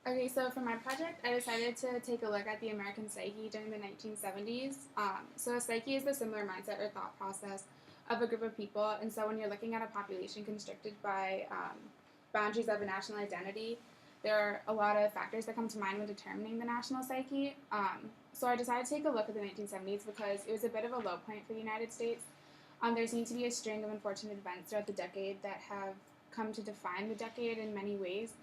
Okay, so for my project, I decided to take a look at the American psyche during the 1970s. So a psyche is the similar mindset or thought process of a group of people, and so when you're looking at a population constricted by boundaries of a national identity, there are a lot of factors that come to mind when determining the national psyche. So I decided to take a look at the 1970s because it was a bit of a low point for the United States. There seems to be a string of unfortunate events throughout the decade that have come to define the decade in many ways,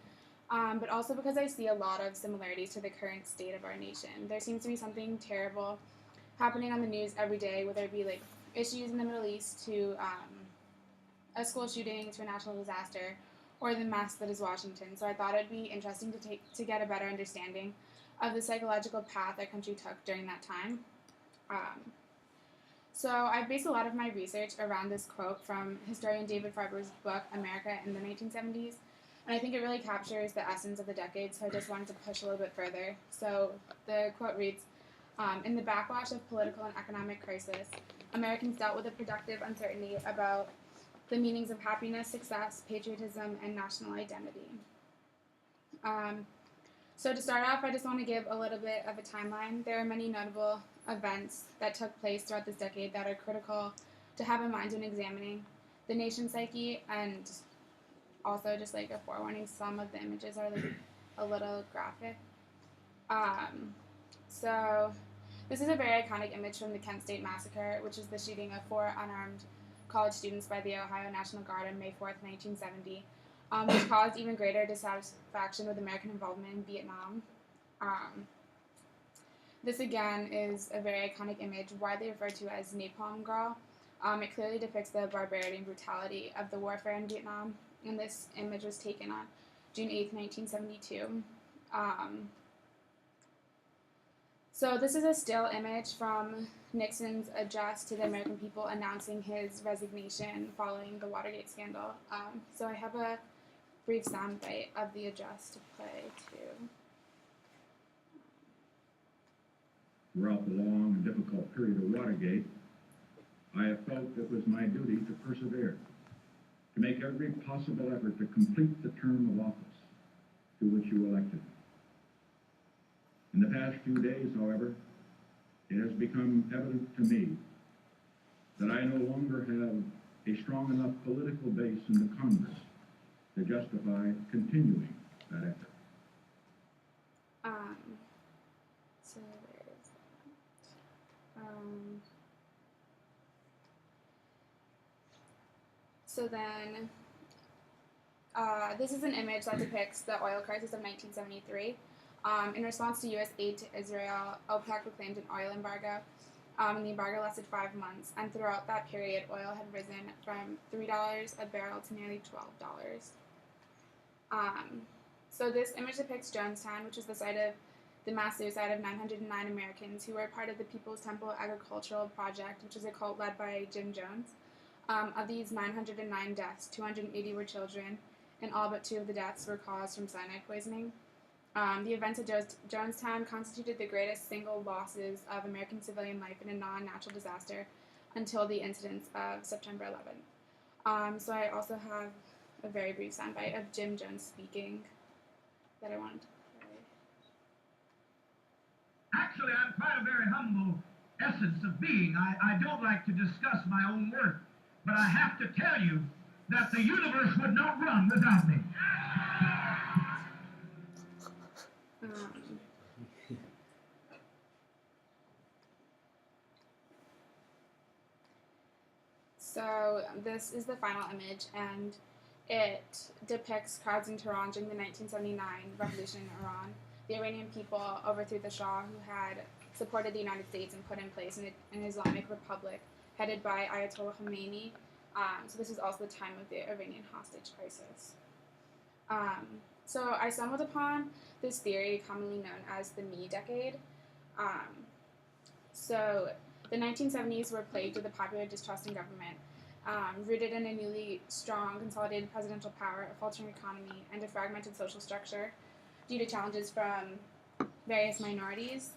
but also because I see a lot of similarities to the current state of our nation. There seems to be something terrible happening on the news every day, whether it be like issues in the Middle East to a school shooting to a national disaster, or the mess that is Washington. So I thought it'd be interesting to get a better understanding of the psychological path our country took during that time. Um, so I've based a lot of my research around this quote from historian David Farber's book America in the 1970s, and I think it really captures the essence of the decade, so I just wanted to push a little bit further. So the quote reads, in the backwash of political and economic crisis, Americans dealt with a productive uncertainty about the meanings of happiness, success, patriotism, and national identity. Um, so to start off, I just want to give a little bit of a timeline. There are many notable events that took place throughout this decade that are critical to have in mind when examining the nation's psyche, and also just like a forewarning, some of the images are like a little graphic. So this is a very iconic image from the Kent State Massacre, which is the shooting of 4 unarmed college students by the Ohio National Guard on May 4th, 1970, which caused even greater dissatisfaction with American involvement in Vietnam. Um, this again is a very iconic image, widely referred to as Napalm Girl. It clearly depicts the barbarity and brutality of the warfare in Vietnam, and this image was taken on June 8th, 1972. So this is a still image from Nixon's address to the American people announcing his resignation following the Watergate scandal. So I have a brief soundbite of the address to play too. Throughout the long and difficult period of Watergate, I have felt it was my duty to persevere, to make every possible effort to complete the term of office to which you elected. In the past few days, however, it has become evident to me that I no longer have a strong enough political base in the Congress to justify continuing that effort. So where is that? So then, this is an image that depicts the oil crisis of 1973. In response to U.S. aid to Israel, OPEC proclaimed an oil embargo, and the embargo lasted 5 months. And throughout that period, oil had risen from $3 a barrel to nearly $12. So this image depicts Jonestown, which is the site of the mass suicide of 909 Americans who were part of the People's Temple Agricultural Project, which is a cult led by Jim Jones. Of these 909 deaths, 280 were children, and all but 2 of the deaths were caused from cyanide poisoning. The events at Jonestown constituted the greatest single losses of American civilian life in a non-natural disaster until the incidents of September 11th. So I also have a very brief soundbite of Jim Jones speaking that I wanted to play. Actually, I'm quite a very humble essence of being. I don't like to discuss my own worth, but I have to tell you that the universe would not run without me. So this is the final image, and it depicts crowds in Tehran during the 1979 revolution in Iran. The Iranian people overthrew the Shah, who had supported the United States and put in place an Islamic republic headed by Ayatollah Khomeini. So this is also the time of the Iranian hostage crisis. So I stumbled upon this theory commonly known as the Me decade. So the 1970s were plagued with a popular distrust in government, rooted in a newly strong, consolidated presidential power, a faltering economy, and a fragmented social structure due to challenges from various minorities.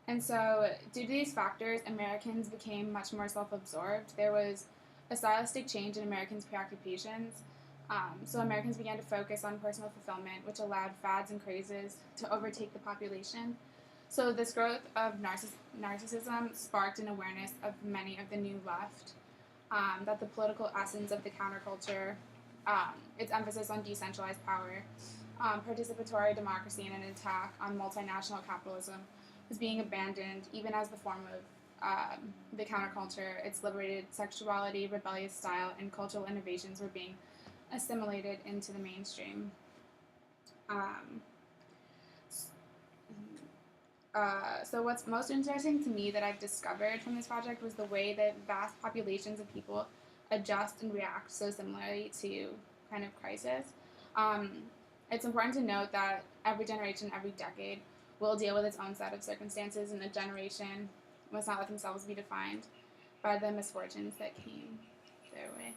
And so, due to these factors, Americans became much more self-absorbed. There was a stylistic change in Americans' preoccupations. So Americans began to focus on personal fulfillment, which allowed fads and crazes to overtake the population. So this growth of narcissism sparked an awareness of many of the new left that the political essence of the counterculture, its emphasis on decentralized power, participatory democracy, and an attack on multinational capitalism was being abandoned, even as the form of the counterculture, its liberated sexuality, rebellious style, and cultural innovations were being assimilated into the mainstream. Um, so what's most interesting to me that I've discovered from this project was the way that vast populations of people adjust and react so similarly to kind of crisis. It's important to note that every generation, every decade, will deal with its own set of circumstances, and a generation must not let themselves be defined by the misfortunes that came their way.